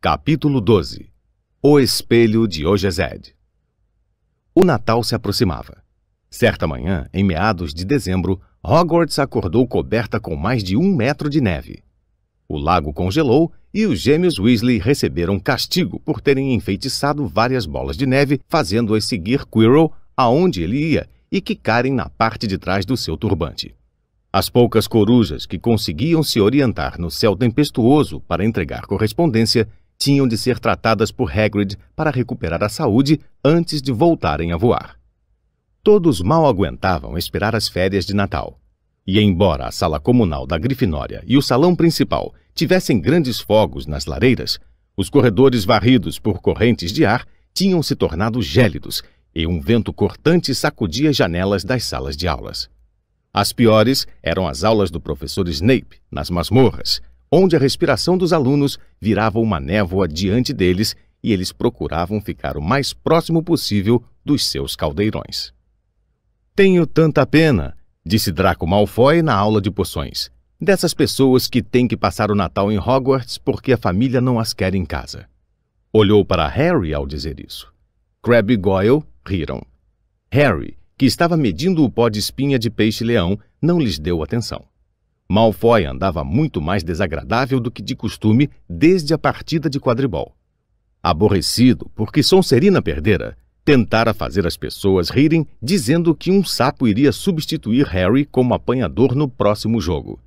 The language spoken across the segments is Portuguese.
Capítulo 12. O Espelho de Ogezed. O Natal se aproximava. Certa manhã, em meados de dezembro, Hogwarts acordou coberta com mais de 1 metro de neve. O lago congelou e os gêmeos Weasley receberam castigo por terem enfeitiçado várias bolas de neve, fazendo-as seguir Quirrell aonde ele ia e quicarem na parte de trás do seu turbante. As poucas corujas que conseguiam se orientar no céu tempestuoso para entregar correspondência tinham de ser tratadas por Hagrid para recuperar a saúde antes de voltarem a voar. Todos mal aguentavam esperar as férias de Natal. E embora a sala comunal da Grifinória e o salão principal tivessem grandes fogos nas lareiras, os corredores varridos por correntes de ar tinham se tornado gélidos e um vento cortante sacudia as janelas das salas de aulas. As piores eram as aulas do professor Snape, nas masmorras, onde a respiração dos alunos virava uma névoa diante deles e eles procuravam ficar o mais próximo possível dos seus caldeirões. "Tenho tanta pena", disse Draco Malfoy na aula de poções, "dessas pessoas que têm que passar o Natal em Hogwarts porque a família não as quer em casa." Olhou para Harry ao dizer isso. Crabbe e Goyle riram. Harry, que estava medindo o pó de espinha de peixe-leão, não lhes deu atenção. Malfoy andava muito mais desagradável do que de costume desde a partida de quadribol. Aborrecido porque Sonserina perdera, tentara fazer as pessoas rirem dizendo que um sapo iria substituir Harry como apanhador no próximo jogo.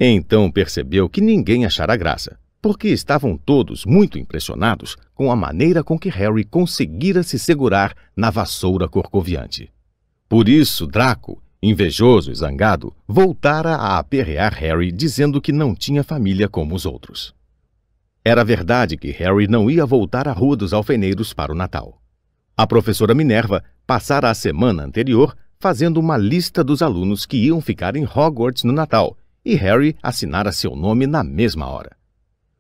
Então percebeu que ninguém achara graça, porque estavam todos muito impressionados com a maneira com que Harry conseguira se segurar na vassoura corcoviante. Por isso, Draco, invejoso e zangado, voltara a aperrear Harry dizendo que não tinha família como os outros. Era verdade que Harry não ia voltar à Rua dos Alfeneiros para o Natal. A professora Minerva passara a semana anterior fazendo uma lista dos alunos que iam ficar em Hogwarts no Natal e Harry assinara seu nome na mesma hora.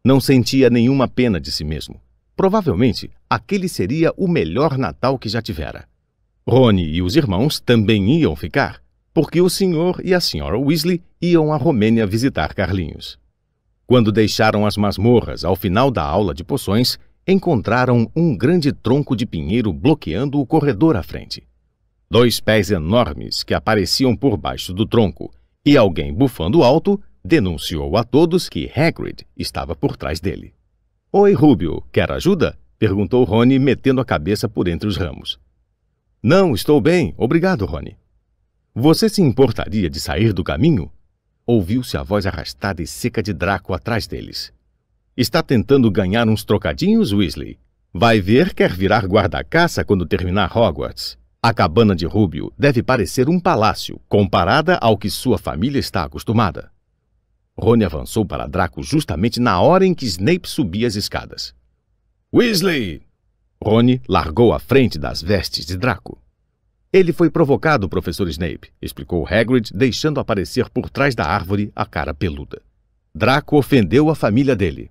Não sentia nenhuma pena de si mesmo. Provavelmente, aquele seria o melhor Natal que já tivera. Rony e os irmãos também iam ficar, porque o senhor e a senhora Weasley iam à Romênia visitar Carlinhos. Quando deixaram as masmorras ao final da aula de poções, encontraram um grande tronco de pinheiro bloqueando o corredor à frente. 2 pés enormes que apareciam por baixo do tronco e alguém bufando alto denunciou a todos que Hagrid estava por trás dele. "Oi, Rúbio, quer ajuda?" perguntou Rony, metendo a cabeça por entre os ramos. "Não, estou bem, obrigado, Rony." "Você se importaria de sair do caminho?" Ouviu-se a voz arrastada e seca de Draco atrás deles. "Está tentando ganhar uns trocadinhos, Weasley? Vai ver, quer virar guarda-caça quando terminar Hogwarts. A cabana de Rúbio deve parecer um palácio, comparada ao que sua família está acostumada." Rony avançou para Draco justamente na hora em que Snape subia as escadas. "Weasley!" Rony largou a frente das vestes de Draco. "Ele foi provocado, professor Snape", explicou Hagrid, deixando aparecer por trás da árvore a cara peluda. "Draco ofendeu a família dele."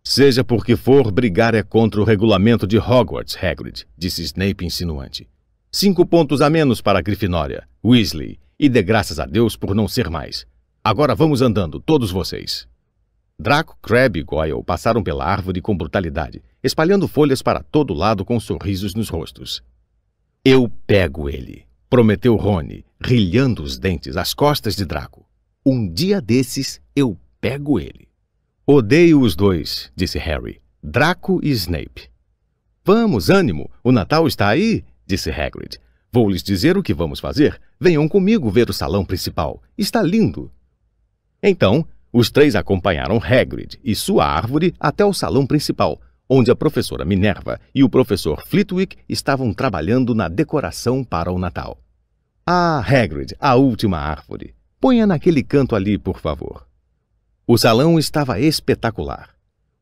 "Seja por que for, brigar é contra o regulamento de Hogwarts, Hagrid", disse Snape insinuante. 5 pontos a menos para a Grifinória, Weasley, e dê graças a Deus por não ser mais. Agora vamos andando, todos vocês." Draco, Crabbe e Goyle passaram pela árvore com brutalidade, espalhando folhas para todo lado com sorrisos nos rostos. "Eu pego ele", prometeu Rony, rilhando os dentes às costas de Draco. "Um dia desses, eu pego ele." "Odeio os dois", disse Harry, "Draco e Snape." "Vamos, ânimo, o Natal está aí", disse Hagrid. "Vou lhes dizer o que vamos fazer. Venham comigo ver o salão principal. Está lindo." Então, os 3 acompanharam Hagrid e sua árvore até o salão principal, onde a professora Minerva e o professor Flitwick estavam trabalhando na decoração para o Natal. "Ah, Hagrid, a última árvore. Ponha naquele canto ali, por favor." O salão estava espetacular.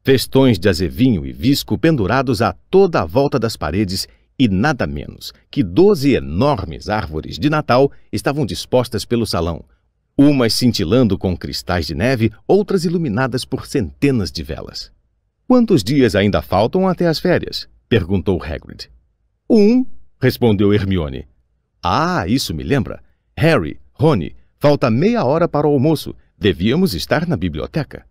Festões de azevinho e visco pendurados a toda a volta das paredes e nada menos que 12 enormes árvores de Natal estavam dispostas pelo salão, umas cintilando com cristais de neve, outras iluminadas por centenas de velas. "Quantos dias ainda faltam até as férias?" perguntou Hagrid. "1", respondeu Hermione. "Ah, isso me lembra. Harry, Rony, falta meia hora para o almoço. Devíamos estar na biblioteca."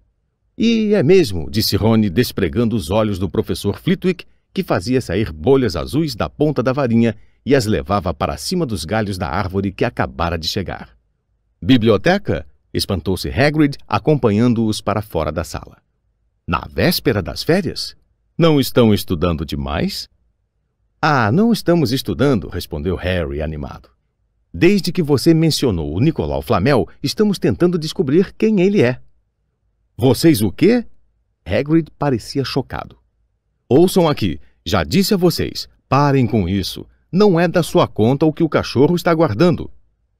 E é mesmo, disse Rony, despregando os olhos do professor Flitwick, que fazia sair bolhas azuis da ponta da varinha e as levava para cima dos galhos da árvore que acabara de chegar. Biblioteca? Espantou-se Hagrid, acompanhando-os para fora da sala. Na véspera das férias? Não estão estudando demais? Ah, não estamos estudando, respondeu Harry, animado. Desde que você mencionou o Nicolau Flamel, estamos tentando descobrir quem ele é. Vocês o quê? Hagrid parecia chocado. Ouçam aqui, já disse a vocês, parem com isso. Não é da sua conta o que o cachorro está guardando.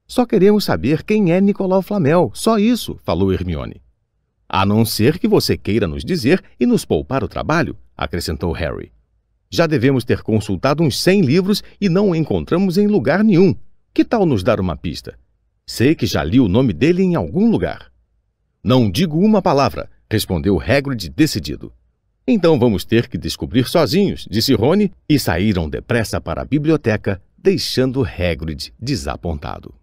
Só queremos saber quem é Nicolau Flamel, só isso, falou Hermione. A não ser que você queira nos dizer e nos poupar o trabalho, acrescentou Harry. Já devemos ter consultado uns 100 livros e não o encontramos em lugar nenhum. Que tal nos dar uma pista? Sei que já li o nome dele em algum lugar. Não digo uma palavra, respondeu Hagrid decidido. Então vamos ter que descobrir sozinhos, disse Rony, e saíram depressa para a biblioteca, deixando Hagrid desapontado.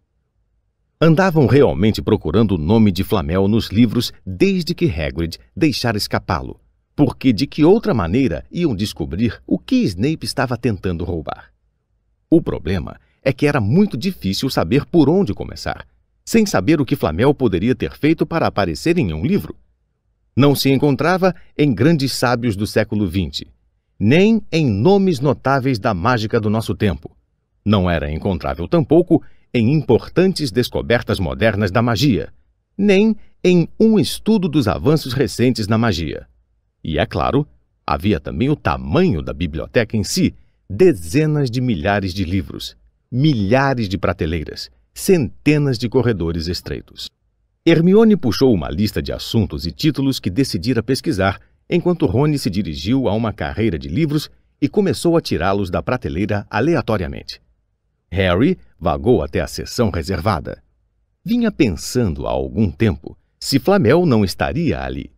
Andavam realmente procurando o nome de Flamel nos livros desde que Hagrid deixara escapá-lo, porque de que outra maneira iam descobrir o que Snape estava tentando roubar? O problema é que era muito difícil saber por onde começar, sem saber o que Flamel poderia ter feito para aparecer em um livro. Não se encontrava em grandes sábios do século XX, nem em nomes notáveis da mágica do nosso tempo. Não era encontrável tampouco em importantes descobertas modernas da magia, nem em um estudo dos avanços recentes na magia. E, é claro, havia também o tamanho da biblioteca em si, dezenas de milhares de livros, milhares de prateleiras, centenas de corredores estreitos. Hermione puxou uma lista de assuntos e títulos que decidira pesquisar, enquanto Rony se dirigiu a uma carreira de livros e começou a tirá-los da prateleira aleatoriamente. Harry vagou até a seção reservada. Vinha pensando há algum tempo se Flamel não estaria ali.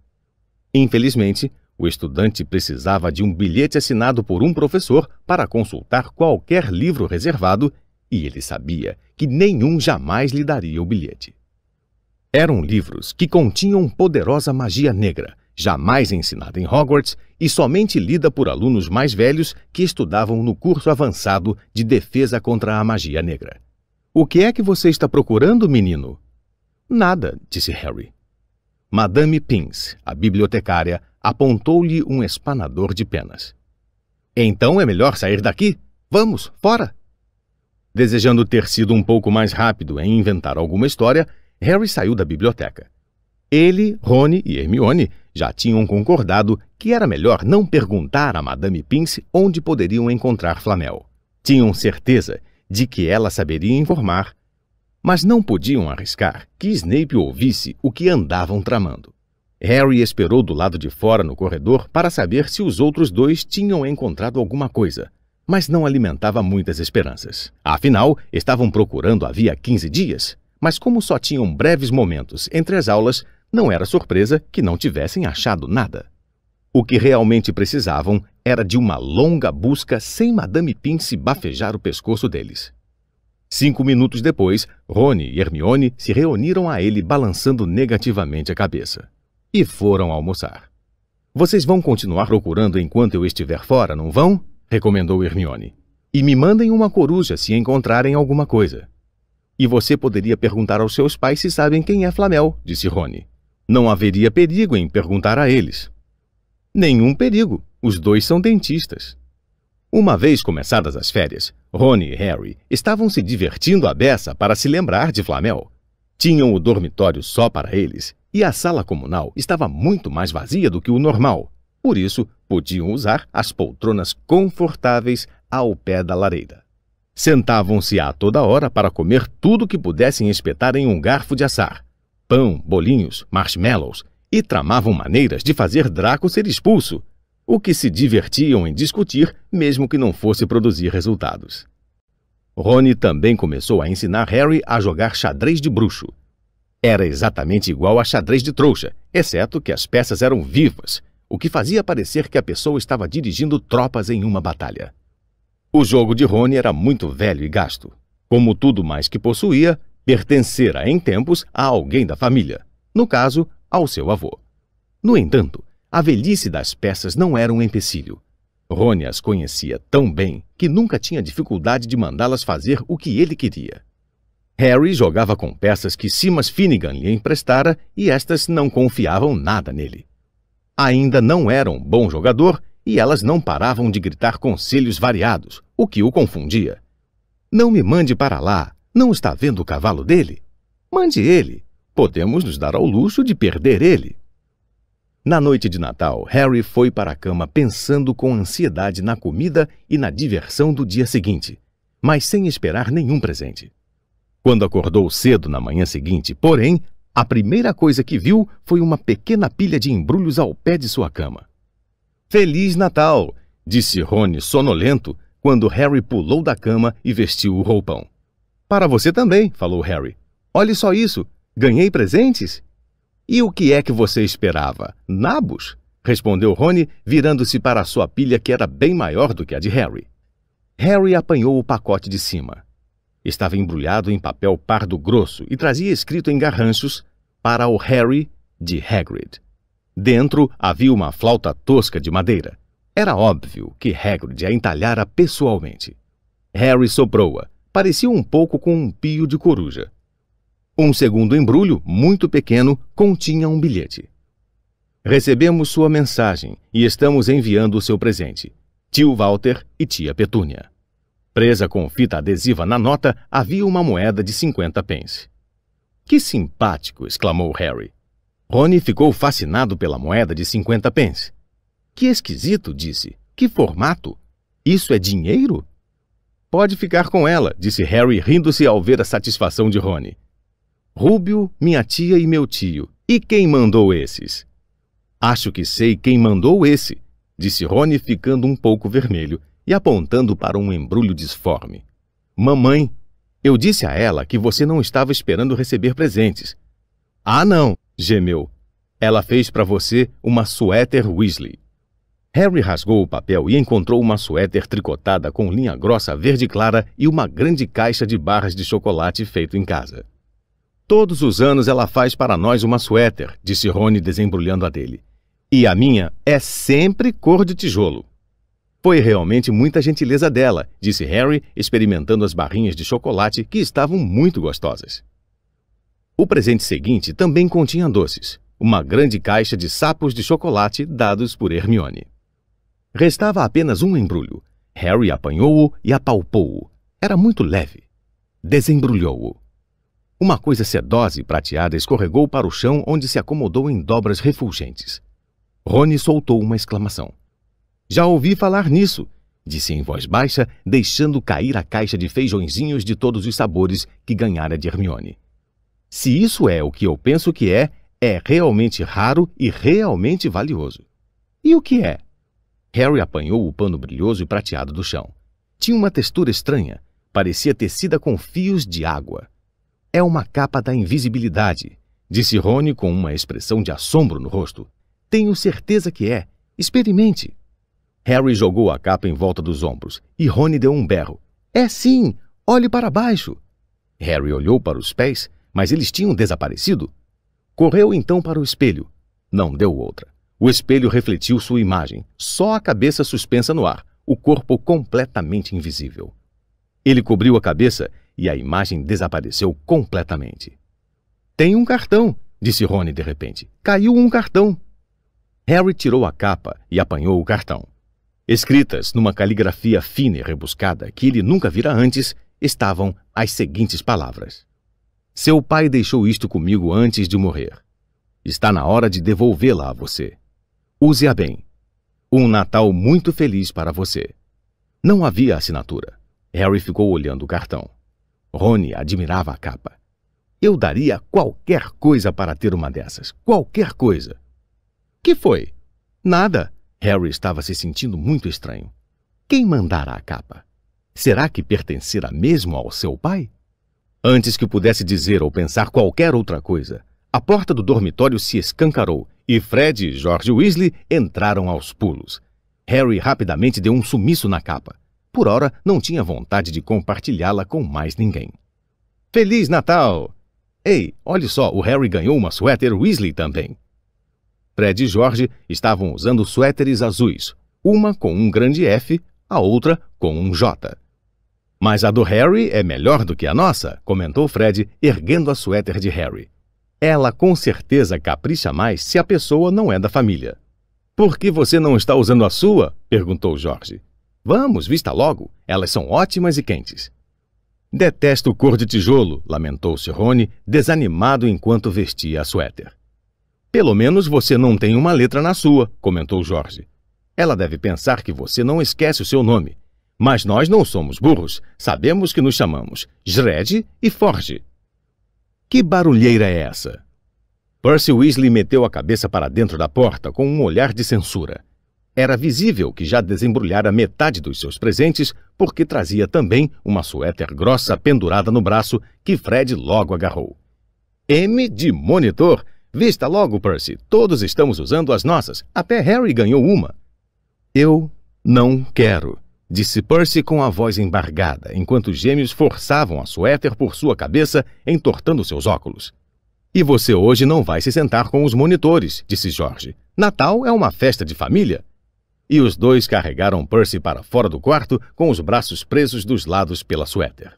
Infelizmente, o estudante precisava de um bilhete assinado por um professor para consultar qualquer livro reservado e ele sabia que nenhum jamais lhe daria o bilhete. Eram livros que continham poderosa magia negra, jamais ensinada em Hogwarts e somente lida por alunos mais velhos que estudavam no curso avançado de defesa contra a magia negra. O que é que você está procurando, menino? Nada, disse Harry. Madame Pince, a bibliotecária, apontou-lhe um espanador de penas. Então é melhor sair daqui? Vamos, fora! Desejando ter sido um pouco mais rápido em inventar alguma história, Harry saiu da biblioteca. Ele, Rony e Hermione já tinham concordado que era melhor não perguntar a Madame Pince onde poderiam encontrar Flamel. Tinham certeza de que ela saberia informar, mas não podiam arriscar que Snape ouvisse o que andavam tramando. Harry esperou do lado de fora no corredor para saber se os outros dois tinham encontrado alguma coisa, mas não alimentava muitas esperanças. Afinal, estavam procurando havia 15 dias, mas como só tinham breves momentos entre as aulas, não era surpresa que não tivessem achado nada. O que realmente precisavam era de uma longa busca sem Madame Pince bafejar o pescoço deles. 5 minutos depois, Rony e Hermione se reuniram a ele balançando negativamente a cabeça. E foram almoçar. Vocês vão continuar procurando enquanto eu estiver fora, não vão? Recomendou Hermione. E me mandem uma coruja se encontrarem alguma coisa. E você poderia perguntar aos seus pais se sabem quem é Flamel, disse Rony. Não haveria perigo em perguntar a eles. Nenhum perigo. Os dois são dentistas. Uma vez começadas as férias, Rony e Harry estavam se divertindo à beça para se lembrar de Flamel. Tinham o dormitório só para eles e a sala comunal estava muito mais vazia do que o normal. Por isso, podiam usar as poltronas confortáveis ao pé da lareira. Sentavam-se a toda hora para comer tudo que pudessem espetar em um garfo de assar. Pão, bolinhos, marshmallows, e tramavam maneiras de fazer Draco ser expulso, o que se divertiam em discutir, mesmo que não fosse produzir resultados. Rony também começou a ensinar Harry a jogar xadrez de bruxo. Era exatamente igual a xadrez de trouxa, exceto que as peças eram vivas, o que fazia parecer que a pessoa estava dirigindo tropas em uma batalha. O jogo de Rony era muito velho e gasto. Como tudo mais que possuía, pertencera em tempos a alguém da família, no caso, ao seu avô. No entanto, a velhice das peças não era um empecilho. Rony as conhecia tão bem que nunca tinha dificuldade de mandá-las fazer o que ele queria. Harry jogava com peças que Seamus Finnegan lhe emprestara e estas não confiavam nada nele. Ainda não era um bom jogador e elas não paravam de gritar conselhos variados, o que o confundia. Não me mande para lá, não está vendo o cavalo dele? Mande ele, podemos nos dar ao luxo de perder ele. Na noite de Natal, Harry foi para a cama pensando com ansiedade na comida e na diversão do dia seguinte, mas sem esperar nenhum presente. Quando acordou cedo na manhã seguinte, porém, a primeira coisa que viu foi uma pequena pilha de embrulhos ao pé de sua cama. Feliz Natal! Disse Rony sonolento quando Harry pulou da cama e vestiu o roupão. Para você também, falou Harry. Olhe só isso, ganhei presentes? E o que é que você esperava? Nabos? Respondeu Rony, virando-se para a sua pilha que era bem maior do que a de Harry. Harry apanhou o pacote de cima. Estava embrulhado em papel pardo grosso e trazia escrito em garranchos para o Harry de Hagrid. Dentro havia uma flauta tosca de madeira. Era óbvio que Hagrid a entalhara pessoalmente. Harry soprou-a. Parecia um pouco com um pio de coruja. Um segundo embrulho, muito pequeno, continha um bilhete. Recebemos sua mensagem e estamos enviando o seu presente. Tio Walter e tia Petúnia. Presa com fita adesiva na nota, havia uma moeda de 50 pence. Que simpático! Exclamou Harry. Rony ficou fascinado pela moeda de 50 pence. Que esquisito! Disse. Que formato! Isso é dinheiro? Pode ficar com ela, disse Harry, rindo-se ao ver a satisfação de Rony. Rúbio, minha tia e meu tio. E quem mandou esses? Acho que sei quem mandou esse, disse Rony, ficando um pouco vermelho e apontando para um embrulho disforme. Mamãe, eu disse a ela que você não estava esperando receber presentes. Ah, não, gemeu. Ela fez para você uma suéter Weasley. Harry rasgou o papel e encontrou uma suéter tricotada com linha grossa verde clara e uma grande caixa de barras de chocolate feito em casa. Todos os anos ela faz para nós uma suéter, disse Rony desembrulhando a dele. E a minha é sempre cor de tijolo. Foi realmente muita gentileza dela, disse Harry, experimentando as barrinhas de chocolate que estavam muito gostosas. O presente seguinte também continha doces, uma grande caixa de sapos de chocolate dados por Hermione. Restava apenas um embrulho. Harry apanhou-o e apalpou-o. Era muito leve. Desembrulhou-o. Uma coisa sedosa e prateada escorregou para o chão, onde se acomodou em dobras refulgentes. Rony soltou uma exclamação. Já ouvi falar nisso, disse em voz baixa, deixando cair a caixa de feijõezinhos de todos os sabores que ganhara de Hermione. Se isso é o que eu penso que é realmente raro e realmente valioso. E o que é? Harry apanhou o pano brilhoso e prateado do chão. Tinha uma textura estranha, parecia tecida com fios de água. É uma capa da invisibilidade, disse Rony com uma expressão de assombro no rosto. Tenho certeza que é. Experimente. Harry jogou a capa em volta dos ombros e Rony deu um berro. É sim! Olhe para baixo! Harry olhou para os pés, mas eles tinham desaparecido. Correu então para o espelho. Não deu outra. O espelho refletiu sua imagem, só a cabeça suspensa no ar, o corpo completamente invisível. Ele cobriu a cabeça e a imagem desapareceu completamente. Tem um cartão, disse Rony de repente. Caiu um cartão. Harry tirou a capa e apanhou o cartão. Escritas numa caligrafia fina e rebuscada que ele nunca vira antes, estavam as seguintes palavras. Seu pai deixou isto comigo antes de morrer. Está na hora de devolvê-la a você. Use-a bem. Um Natal muito feliz para você. Não havia assinatura. Harry ficou olhando o cartão. Rony admirava a capa. Eu daria qualquer coisa para ter uma dessas. Qualquer coisa. Que foi? Nada. Harry estava se sentindo muito estranho. Quem mandara a capa? Será que pertencera mesmo ao seu pai? Antes que pudesse dizer ou pensar qualquer outra coisa, a porta do dormitório se escancarou e Fred e George Weasley entraram aos pulos. Harry rapidamente deu um sumiço na capa. Por ora, não tinha vontade de compartilhá-la com mais ninguém. Feliz Natal! Ei, olhe só, o Harry ganhou uma suéter Weasley também. Fred e George estavam usando suéteres azuis, uma com um grande F, a outra com um J. Mas a do Harry é melhor do que a nossa, comentou Fred, erguendo a suéter de Harry. Ela com certeza capricha mais se a pessoa não é da família. Por que você não está usando a sua? Perguntou George. Vamos, vista logo, elas são ótimas e quentes. Detesto cor de tijolo, lamentou-se Rony, desanimado enquanto vestia a suéter. Pelo menos você não tem uma letra na sua, comentou George. Ela deve pensar que você não esquece o seu nome. Mas nós não somos burros, sabemos que nos chamamos Shred e Forge. Que barulheira é essa? Percy Weasley meteu a cabeça para dentro da porta com um olhar de censura. Era visível que já desembrulhara metade dos seus presentes, porque trazia também uma suéter grossa pendurada no braço que Fred logo agarrou. M de monitor! Vista logo, Percy, todos estamos usando as nossas, até Harry ganhou uma. Eu não quero, disse Percy com a voz embargada, enquanto os gêmeos forçavam a suéter por sua cabeça, entortando seus óculos. E você hoje não vai se sentar com os monitores, disse George. Natal é uma festa de família. E os dois carregaram Percy para fora do quarto, com os braços presos dos lados pela suéter.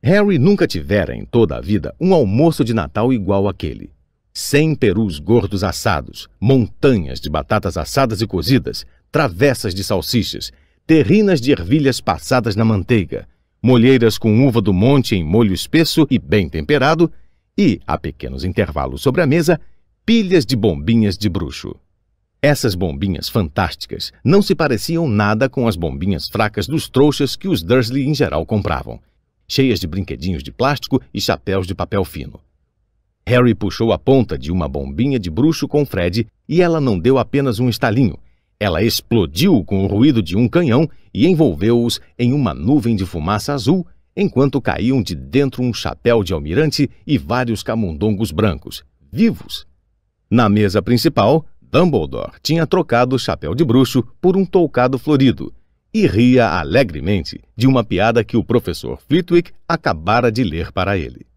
Harry nunca tivera em toda a vida um almoço de Natal igual àquele. 100 perus gordos assados, montanhas de batatas assadas e cozidas, travessas de salsichas, terrinas de ervilhas passadas na manteiga, molheiras com uva do monte em molho espesso e bem temperado e, a pequenos intervalos sobre a mesa, pilhas de bombinhas de bruxo. Essas bombinhas fantásticas não se pareciam nada com as bombinhas fracas dos trouxas que os Dursley em geral compravam, cheias de brinquedinhos de plástico e chapéus de papel fino. Harry puxou a ponta de uma bombinha de bruxo com Fred e ela não deu apenas um estalinho. Ela explodiu com o ruído de um canhão e envolveu-os em uma nuvem de fumaça azul, enquanto caíam de dentro um chapéu de almirante e vários camundongos brancos, vivos. Na mesa principal, Dumbledore tinha trocado o chapéu de bruxo por um toucado florido e ria alegremente de uma piada que o professor Flitwick acabara de ler para ele.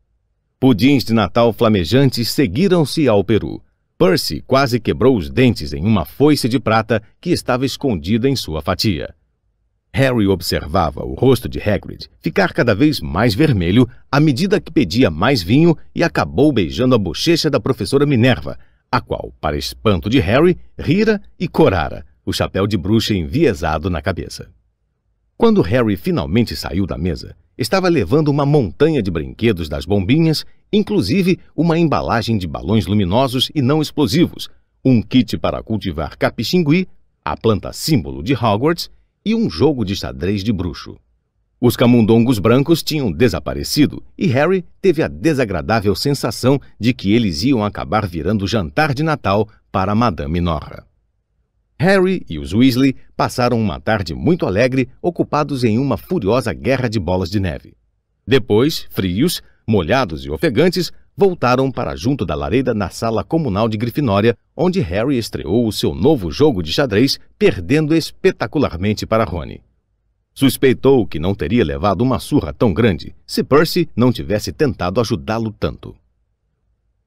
Pudins de Natal flamejantes seguiram-se ao peru. Percy quase quebrou os dentes em uma foice de prata que estava escondida em sua fatia. Harry observava o rosto de Hagrid ficar cada vez mais vermelho à medida que pedia mais vinho e acabou beijando a bochecha da professora Minerva, a qual, para espanto de Harry, rira e corara, o chapéu de bruxa enviesado na cabeça. Quando Harry finalmente saiu da mesa, estava levando uma montanha de brinquedos das bombinhas, inclusive uma embalagem de balões luminosos e não explosivos, um kit para cultivar capixingui, a planta símbolo de Hogwarts, e um jogo de xadrez de bruxo. Os camundongos brancos tinham desaparecido e Harry teve a desagradável sensação de que eles iam acabar virando jantar de Natal para Madame Norra. Harry e os Weasley passaram uma tarde muito alegre, ocupados em uma furiosa guerra de bolas de neve. Depois, frios, molhados e ofegantes, voltaram para junto da lareira na sala comunal de Grifinória, onde Harry estreou o seu novo jogo de xadrez, perdendo espetacularmente para Rony. Suspeitou que não teria levado uma surra tão grande se Percy não tivesse tentado ajudá-lo tanto.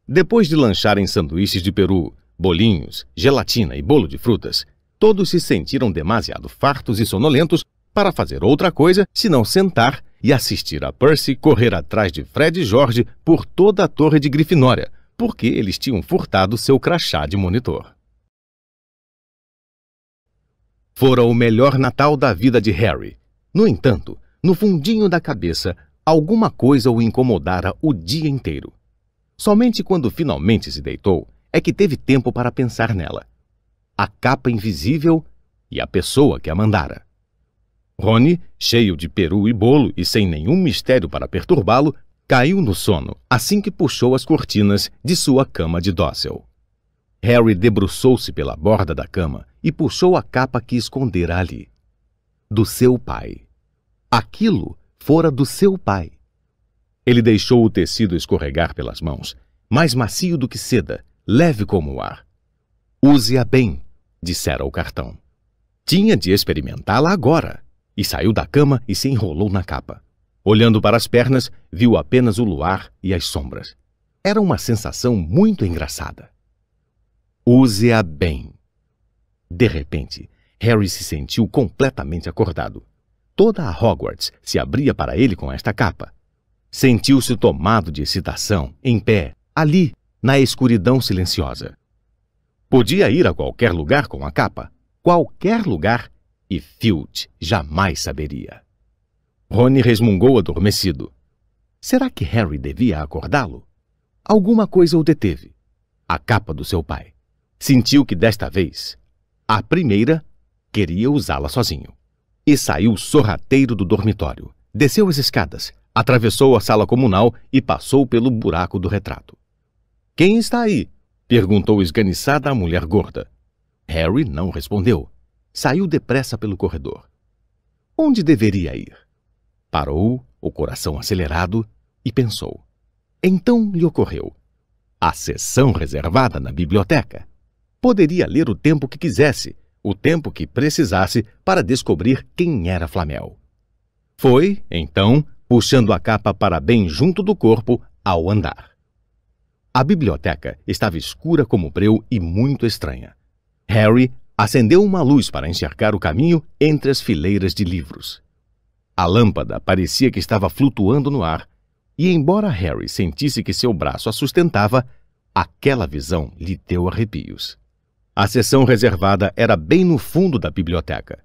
Depois de lancharem sanduíches de peru, bolinhos, gelatina e bolo de frutas, todos se sentiram demasiado fartos e sonolentos para fazer outra coisa senão sentar e assistir a Percy correr atrás de Fred e George por toda a torre de Grifinória, porque eles tinham furtado seu crachá de monitor. Fora o melhor Natal da vida de Harry. No entanto, no fundinho da cabeça, alguma coisa o incomodara o dia inteiro. Somente quando finalmente se deitou é que teve tempo para pensar nela. A capa invisível e a pessoa que a mandara. Rony, cheio de peru e bolo e sem nenhum mistério para perturbá-lo, caiu no sono assim que puxou as cortinas de sua cama de dócil. Harry debruçou-se pela borda da cama e puxou a capa que escondera ali. Do seu pai. Aquilo fora do seu pai. Ele deixou o tecido escorregar pelas mãos, mais macio do que seda, leve como o ar. Use-a bem, dissera o cartão. Tinha de experimentá-la agora. E saiu da cama e se enrolou na capa. Olhando para as pernas, viu apenas o luar e as sombras. Era uma sensação muito engraçada. Use-a bem. De repente, Harry se sentiu completamente acordado. Toda a Hogwarts se abria para ele com esta capa. Sentiu-se tomado de excitação, em pé, ali, na escuridão silenciosa. Podia ir a qualquer lugar com a capa, qualquer lugar, e Filch jamais saberia. Rony resmungou adormecido. Será que Harry devia acordá-lo? Alguma coisa o deteve. A capa do seu pai. Sentiu que desta vez, a primeira, queria usá-la sozinho. E saiu sorrateiro do dormitório. Desceu as escadas, atravessou a sala comunal e passou pelo buraco do retrato. Quem está aí? Perguntou esganiçada a mulher gorda. Harry não respondeu. Saiu depressa pelo corredor. Onde deveria ir? Parou, o coração acelerado, e pensou. Então lhe ocorreu. A seção reservada na biblioteca. Poderia ler o tempo que quisesse, o tempo que precisasse para descobrir quem era Flamel. Foi, então, puxando a capa para bem junto do corpo ao andar. A biblioteca estava escura como breu e muito estranha. Harry acendeu uma luz para enxergar o caminho entre as fileiras de livros. A lâmpada parecia que estava flutuando no ar, e embora Harry sentisse que seu braço a sustentava, aquela visão lhe deu arrepios. A seção reservada era bem no fundo da biblioteca.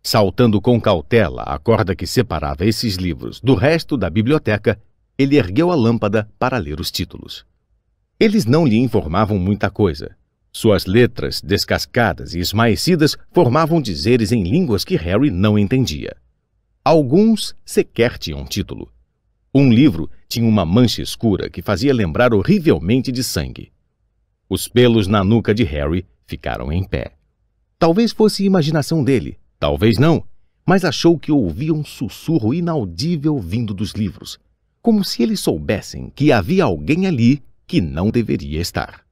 Saltando com cautela a corda que separava esses livros do resto da biblioteca, ele ergueu a lâmpada para ler os títulos. Eles não lhe informavam muita coisa. Suas letras, descascadas e esmaecidas, formavam dizeres em línguas que Harry não entendia. Alguns sequer tinham título. Um livro tinha uma mancha escura que fazia lembrar horrivelmente de sangue. Os pelos na nuca de Harry ficaram em pé. Talvez fosse imaginação dele, talvez não, mas achou que ouvia um sussurro inaudível vindo dos livros, como se eles soubessem que havia alguém ali que não deveria estar.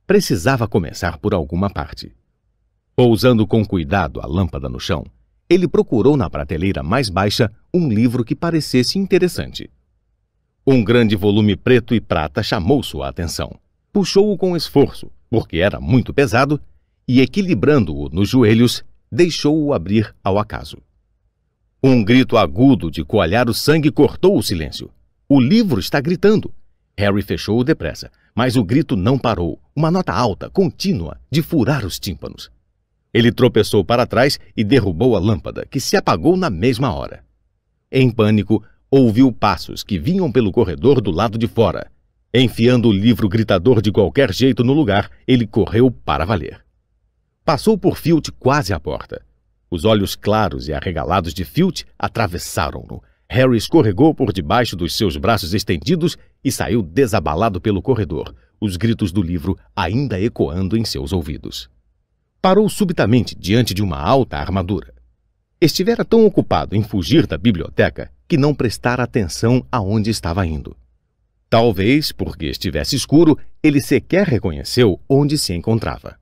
Precisava começar por alguma parte. Pousando com cuidado a lâmpada no chão, ele procurou na prateleira mais baixa um livro que parecesse interessante. Um grande volume preto e prata chamou sua atenção. Puxou-o com esforço, porque era muito pesado, e equilibrando-o nos joelhos, deixou-o abrir ao acaso. Um grito agudo de coalhar o sangue cortou o silêncio. O livro está gritando. Harry fechou-o depressa, mas o grito não parou, uma nota alta, contínua, de furar os tímpanos. Ele tropeçou para trás e derrubou a lâmpada, que se apagou na mesma hora. Em pânico, ouviu passos que vinham pelo corredor do lado de fora. Enfiando o livro gritador de qualquer jeito no lugar, ele correu para valer. Passou por Filch quase à porta. Os olhos claros e arregalados de Filch atravessaram-no. Harry escorregou por debaixo dos seus braços estendidos e saiu desabalado pelo corredor, os gritos do livro ainda ecoando em seus ouvidos. Parou subitamente diante de uma alta armadura. Estivera tão ocupado em fugir da biblioteca que não prestara atenção aonde estava indo. Talvez, porque estivesse escuro, ele sequer reconheceu onde se encontrava.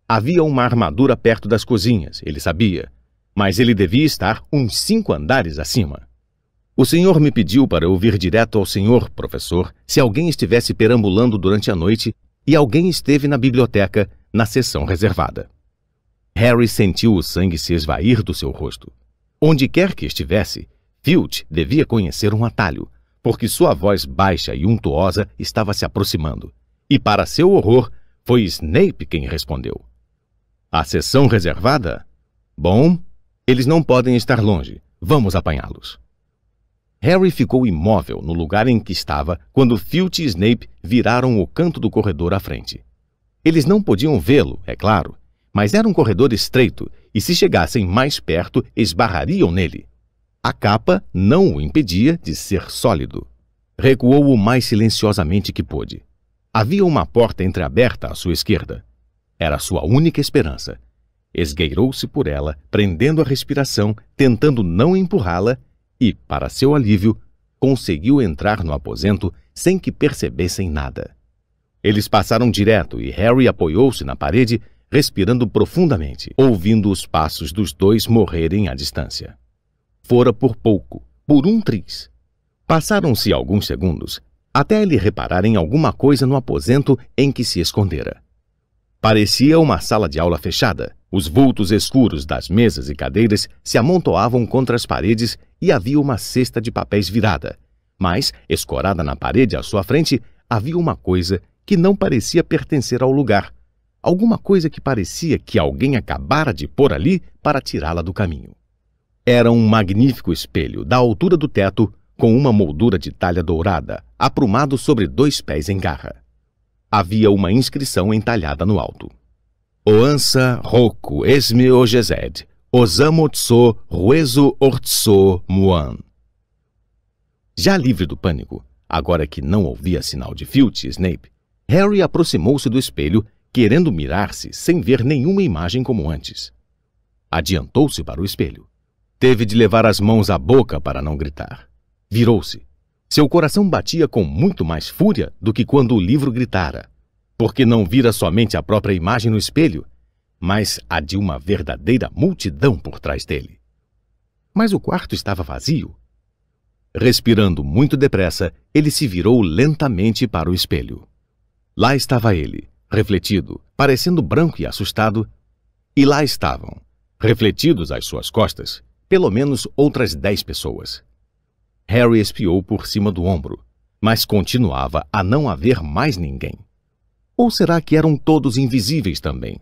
Havia uma armadura perto das cozinhas, ele sabia, mas ele devia estar uns 5 andares acima. O senhor me pediu para eu vir direto ao senhor, professor, se alguém estivesse perambulando durante a noite e alguém esteve na biblioteca, na seção reservada. Harry sentiu o sangue se esvair do seu rosto. Onde quer que estivesse, Filch devia conhecer um atalho, porque sua voz baixa e untuosa estava se aproximando. E, para seu horror, foi Snape quem respondeu. A seção reservada? Bom, eles não podem estar longe. Vamos apanhá-los. Harry ficou imóvel no lugar em que estava quando Filch e Snape viraram o canto do corredor à frente. Eles não podiam vê-lo, é claro, mas era um corredor estreito e, se chegassem mais perto, esbarrariam nele. A capa não o impedia de ser sólido. Recuou o mais silenciosamente que pôde. Havia uma porta entreaberta à sua esquerda. Era sua única esperança. Esgueirou-se por ela, prendendo a respiração, tentando não empurrá-la, e, para seu alívio, conseguiu entrar no aposento sem que percebessem nada. Eles passaram direto e Harry apoiou-se na parede, respirando profundamente, ouvindo os passos dos dois morrerem à distância. Fora por pouco, por um tris. Passaram-se alguns segundos, até ele reparar em alguma coisa no aposento em que se escondera. Parecia uma sala de aula fechada. Os vultos escuros das mesas e cadeiras se amontoavam contra as paredes e havia uma cesta de papéis virada. Mas, escorada na parede à sua frente, havia uma coisa que não parecia pertencer ao lugar. Alguma coisa que parecia que alguém acabara de pôr ali para tirá-la do caminho. Era um magnífico espelho, da altura do teto, com uma moldura de talha dourada, aprumado sobre 2 pés em garra. Havia uma inscrição entalhada no alto. Oansa Roku Esme Ogezed, Osamotso Ruezo Ortso Muan. Já livre do pânico, agora que não ouvia sinal de Filch e Snape, Harry aproximou-se do espelho, querendo mirar-se sem ver nenhuma imagem como antes. Adiantou-se para o espelho. Teve de levar as mãos à boca para não gritar. Virou-se. Seu coração batia com muito mais fúria do que quando o livro gritara, porque não vira somente a própria imagem no espelho, mas a de uma verdadeira multidão por trás dele. Mas o quarto estava vazio. Respirando muito depressa, ele se virou lentamente para o espelho. Lá estava ele, refletido, parecendo branco e assustado, e lá estavam, refletidos às suas costas, pelo menos outras 10 pessoas. Harry espiou por cima do ombro, mas continuava a não haver mais ninguém. Ou será que eram todos invisíveis também?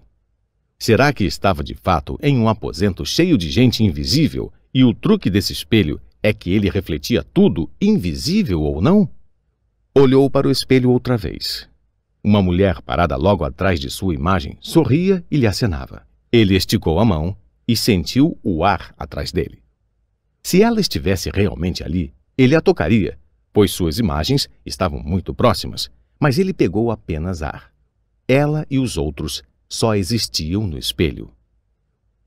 Será que estava de fato em um aposento cheio de gente invisível e o truque desse espelho é que ele refletia tudo, invisível ou não? Olhou para o espelho outra vez. Uma mulher parada logo atrás de sua imagem sorria e lhe acenava. Ele esticou a mão e sentiu o ar atrás dele. Se ela estivesse realmente ali, ele a tocaria, pois suas imagens estavam muito próximas, mas ele pegou apenas ar. Ela e os outros só existiam no espelho.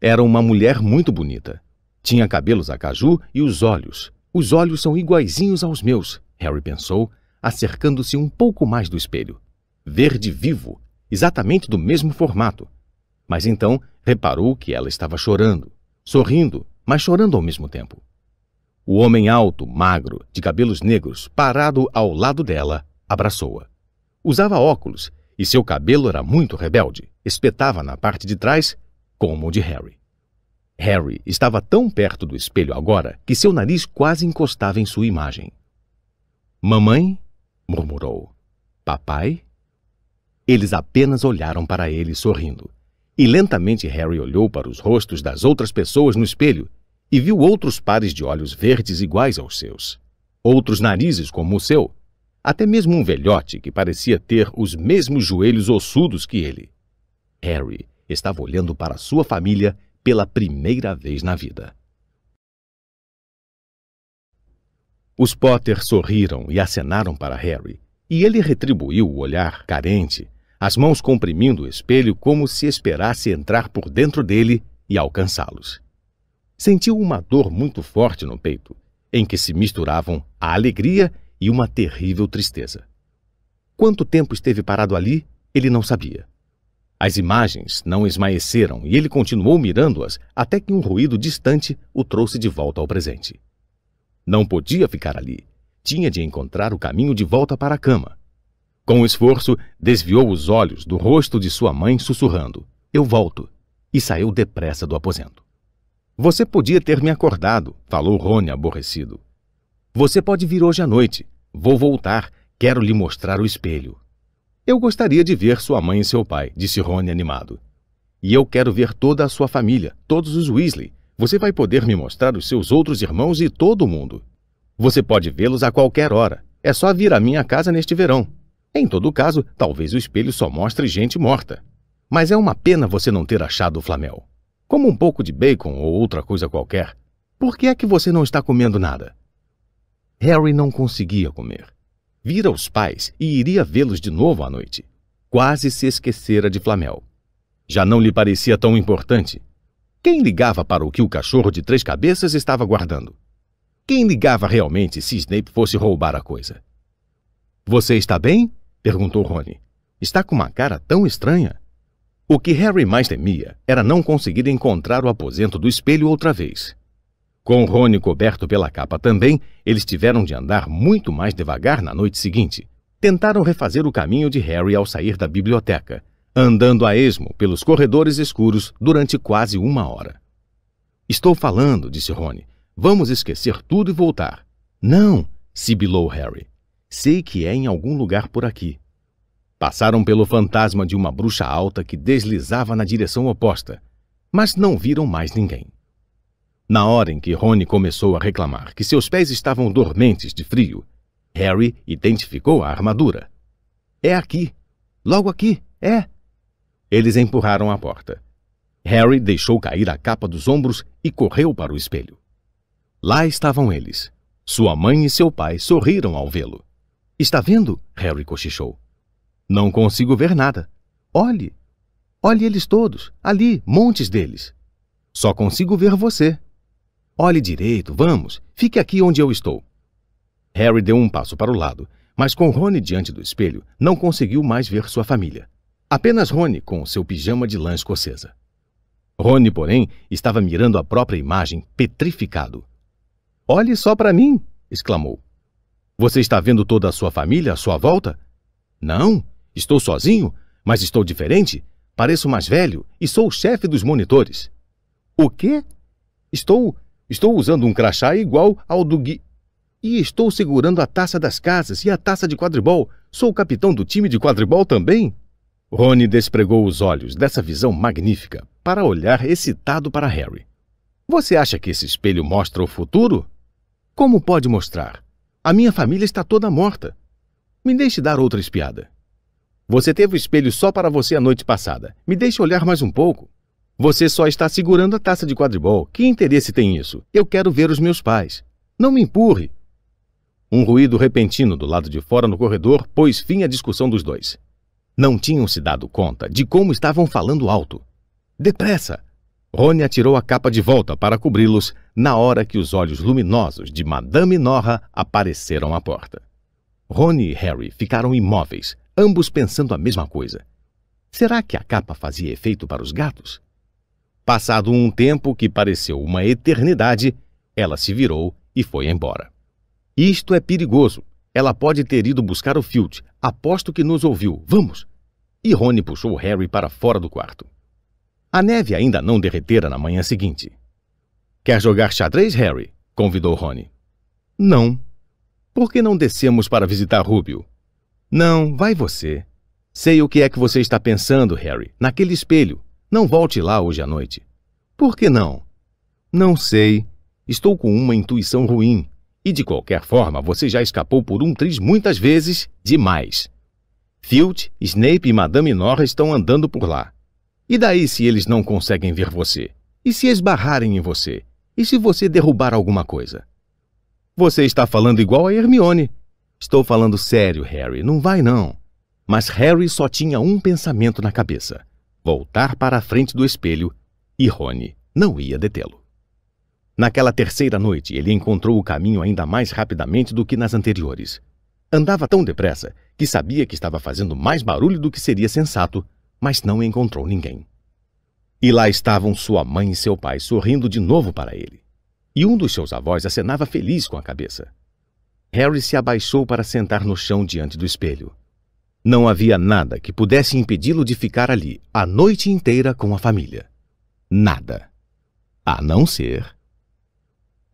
Era uma mulher muito bonita. Tinha cabelos a caju e os olhos. Os olhos são iguaizinhos aos meus, Harry pensou, acercando-se um pouco mais do espelho. Verde vivo, exatamente do mesmo formato. Mas então reparou que ela estava chorando, sorrindo, mas chorando ao mesmo tempo. O homem alto, magro, de cabelos negros, parado ao lado dela, abraçou-a. Usava óculos e seu cabelo era muito rebelde, espetava na parte de trás, como o de Harry. Harry estava tão perto do espelho agora que seu nariz quase encostava em sua imagem. "Mamãe?" murmurou. "Papai?" Eles apenas olharam para ele sorrindo. E lentamente Harry olhou para os rostos das outras pessoas no espelho e viu outros pares de olhos verdes iguais aos seus. Outros narizes como o seu. Até mesmo um velhote que parecia ter os mesmos joelhos ossudos que ele. Harry estava olhando para sua família pela primeira vez na vida. Os Potter sorriram e acenaram para Harry, e ele retribuiu o olhar carente, as mãos comprimindo o espelho como se esperasse entrar por dentro dele e alcançá-los. Sentiu uma dor muito forte no peito, em que se misturavam a alegria e uma terrível tristeza. Quanto tempo esteve parado ali, ele não sabia. As imagens não esmaeceram e ele continuou mirando-as até que um ruído distante o trouxe de volta ao presente. Não podia ficar ali. Tinha de encontrar o caminho de volta para a cama. Com esforço, desviou os olhos do rosto de sua mãe, sussurrando: "Eu volto", e saiu depressa do aposento. "Você podia ter me acordado", falou Rony aborrecido. "Você pode vir hoje à noite. Vou voltar. Quero lhe mostrar o espelho." "Eu gostaria de ver sua mãe e seu pai", disse Rony animado. "E eu quero ver toda a sua família, todos os Weasley. Você vai poder me mostrar os seus outros irmãos e todo mundo. Você pode vê-los a qualquer hora. É só vir à minha casa neste verão. Em todo caso, talvez o espelho só mostre gente morta. Mas é uma pena você não ter achado o Flamel. Como um pouco de bacon ou outra coisa qualquer. Por que é que você não está comendo nada?" Harry não conseguia comer. Vira os pais e iria vê-los de novo à noite. Quase se esquecera de Flamel. Já não lhe parecia tão importante. Quem ligava para o que o cachorro de 3 cabeças estava guardando? Quem ligava realmente se Snape fosse roubar a coisa? "Você está bem?" perguntou Rony. "Está com uma cara tão estranha." O que Harry mais temia era não conseguir encontrar o aposento do espelho outra vez. Com Rony coberto pela capa também, eles tiveram de andar muito mais devagar na noite seguinte. Tentaram refazer o caminho de Harry ao sair da biblioteca, andando a esmo pelos corredores escuros durante quase 1 hora. Estou falando, disse Rony. Vamos esquecer tudo e voltar. Não, sibilou Harry. Sei que é em algum lugar por aqui. Passaram pelo fantasma de uma bruxa alta que deslizava na direção oposta, mas não viram mais ninguém. Na hora em que Rony começou a reclamar que seus pés estavam dormentes de frio, Harry identificou a armadura. É aqui. Logo aqui. É. Eles empurraram a porta. Harry deixou cair a capa dos ombros e correu para o espelho. Lá estavam eles. Sua mãe e seu pai sorriram ao vê-lo. Está vendo? Harry cochichou. Não consigo ver nada. Olhe. Olhe eles todos. Ali, montes deles. Só consigo ver você. Olhe direito, vamos. Fique aqui onde eu estou. Harry deu um passo para o lado, mas com Rony diante do espelho, não conseguiu mais ver sua família. Apenas Rony com seu pijama de lã escocesa. Rony, porém, estava mirando a própria imagem, petrificado. Olhe só para mim, exclamou. Você está vendo toda a sua família à sua volta? Não, estou sozinho, mas estou diferente. Pareço mais velho e sou o chefe dos monitores. O quê? Estou usando um crachá igual ao do Gui. E estou segurando a taça das casas e a taça de quadribol. Sou o capitão do time de quadribol também. Rony despregou os olhos dessa visão magnífica para olhar excitado para Harry. Você acha que esse espelho mostra o futuro? Como pode mostrar? A minha família está toda morta. Me deixe dar outra espiada. Você teve o espelho só para você a noite passada. Me deixe olhar mais um pouco. Você só está segurando a taça de quadribol. Que interesse tem isso? Eu quero ver os meus pais. Não me empurre. Um ruído repentino do lado de fora no corredor pôs fim à discussão dos dois. Não tinham se dado conta de como estavam falando alto. Depressa! Rony atirou a capa de volta para cobri-los na hora que os olhos luminosos de Madame Norra apareceram à porta. Rony e Harry ficaram imóveis, ambos pensando a mesma coisa. Será que a capa fazia efeito para os gatos? Passado um tempo que pareceu uma eternidade, ela se virou e foi embora. Isto é perigoso. Ela pode ter ido buscar o Filch. Aposto que nos ouviu. Vamos! E Rony puxou Harry para fora do quarto. A neve ainda não derretera na manhã seguinte. Quer jogar xadrez, Harry? Convidou Rony. Não. Por que não descemos para visitar Rúbio? Não, vai você. Sei o que é que você está pensando, Harry, naquele espelho. Não volte lá hoje à noite. Por que não? Não sei. Estou com uma intuição ruim. E de qualquer forma, você já escapou por um triz muitas vezes demais. Filch, Snape e Madame Norra estão andando por lá. E daí se eles não conseguem ver você? E se esbarrarem em você? E se você derrubar alguma coisa? Você está falando igual a Hermione. Estou falando sério, Harry. Não vai, não. Mas Harry só tinha um pensamento na cabeça. Voltar para a frente do espelho. E Rony não ia detê-lo. Naquela terceira noite, ele encontrou o caminho ainda mais rapidamente do que nas anteriores. Andava tão depressa que sabia que estava fazendo mais barulho do que seria sensato, mas não encontrou ninguém. E lá estavam sua mãe e seu pai sorrindo de novo para ele. E um dos seus avós acenava feliz com a cabeça. Harry se abaixou para sentar no chão diante do espelho. Não havia nada que pudesse impedi-lo de ficar ali a noite inteira com a família. Nada. A não ser...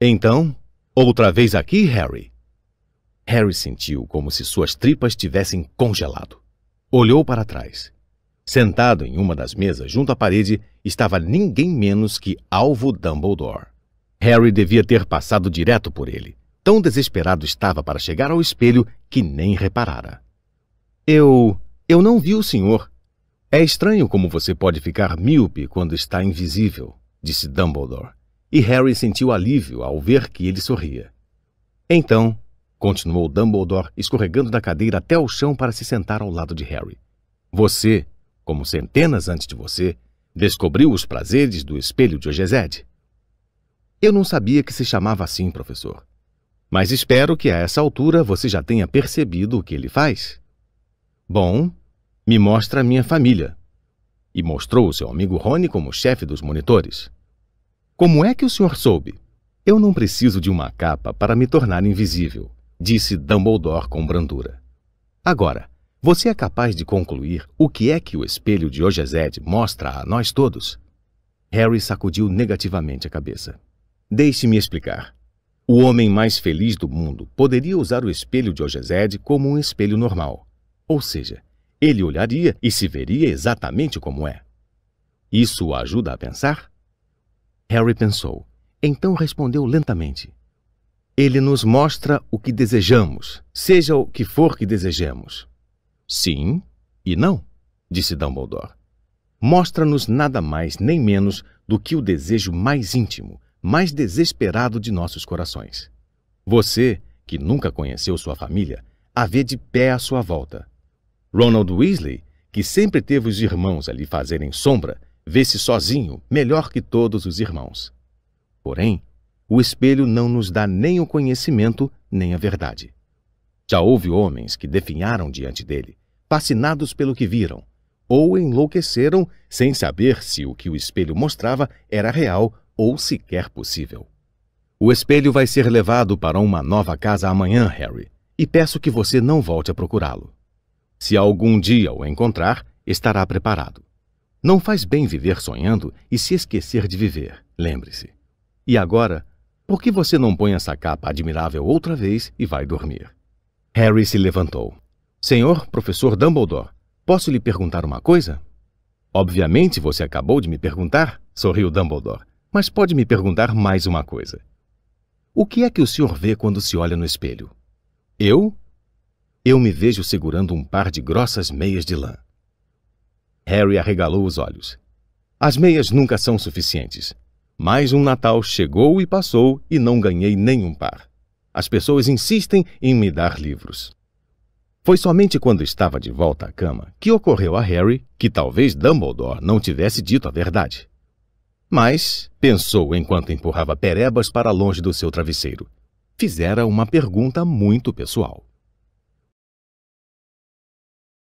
Então, outra vez aqui, Harry? Harry sentiu como se suas tripas tivessem congelado. Olhou para trás. Sentado em uma das mesas junto à parede estava ninguém menos que Alvo Dumbledore. Harry devia ter passado direto por ele. Tão desesperado estava para chegar ao espelho que nem reparara. Eu não vi o senhor. É estranho como você pode ficar míope quando está invisível, disse Dumbledore. E Harry sentiu alívio ao ver que ele sorria. Então, continuou Dumbledore, escorregando da cadeira até o chão para se sentar ao lado de Harry. Você, como centenas antes de você, descobriu os prazeres do espelho de Ogezed. Eu não sabia que se chamava assim, professor. Mas espero que a essa altura você já tenha percebido o que ele faz. Bom, me mostra a minha família. E mostrou o seu amigo Rony como chefe dos monitores. Como é que o senhor soube? Eu não preciso de uma capa para me tornar invisível, disse Dumbledore com brandura. Agora, Você é capaz de concluir o que é que o espelho de Ojezed mostra a nós todos? Harry sacudiu negativamente a cabeça. Deixe-me explicar. O homem mais feliz do mundo poderia usar o espelho de Ojezed como um espelho normal. Ou seja, ele olharia e se veria exatamente como é. Isso o ajuda a pensar? Harry pensou. Então respondeu lentamente. Ele nos mostra o que desejamos, seja o que for que desejemos. Sim e não, disse Dumbledore. Mostra-nos nada mais nem menos do que o desejo mais íntimo, mais desesperado de nossos corações. Você, que nunca conheceu sua família, a vê de pé à sua volta. Ronald Weasley, que sempre teve os irmãos a lhe fazerem sombra, vê-se sozinho, melhor que todos os irmãos. Porém, o espelho não nos dá nem o conhecimento, nem a verdade. Já houve homens que definharam diante dele, fascinados pelo que viram, ou enlouqueceram sem saber se o que o espelho mostrava era real ou sequer possível. O espelho vai ser levado para uma nova casa amanhã, Harry, e peço que você não volte a procurá-lo. Se algum dia o encontrar, estará preparado. Não faz bem viver sonhando e se esquecer de viver, lembre-se. E agora, por que você não põe essa capa admirável outra vez e vai dormir? Harry se levantou. Senhor professor Dumbledore, posso lhe perguntar uma coisa? Obviamente você acabou de me perguntar, sorriu Dumbledore, mas pode me perguntar mais uma coisa. O que é que o senhor vê quando se olha no espelho? Eu? Eu me vejo segurando um par de grossas meias de lã. Harry arregalou os olhos. As meias nunca são suficientes. Mais um Natal chegou e passou e não ganhei nenhum par. As pessoas insistem em me dar livros. Foi somente quando estava de volta à cama que ocorreu a Harry que talvez Dumbledore não tivesse dito a verdade. Mas, pensou enquanto empurrava perebas para longe do seu travesseiro, fizera uma pergunta muito pessoal.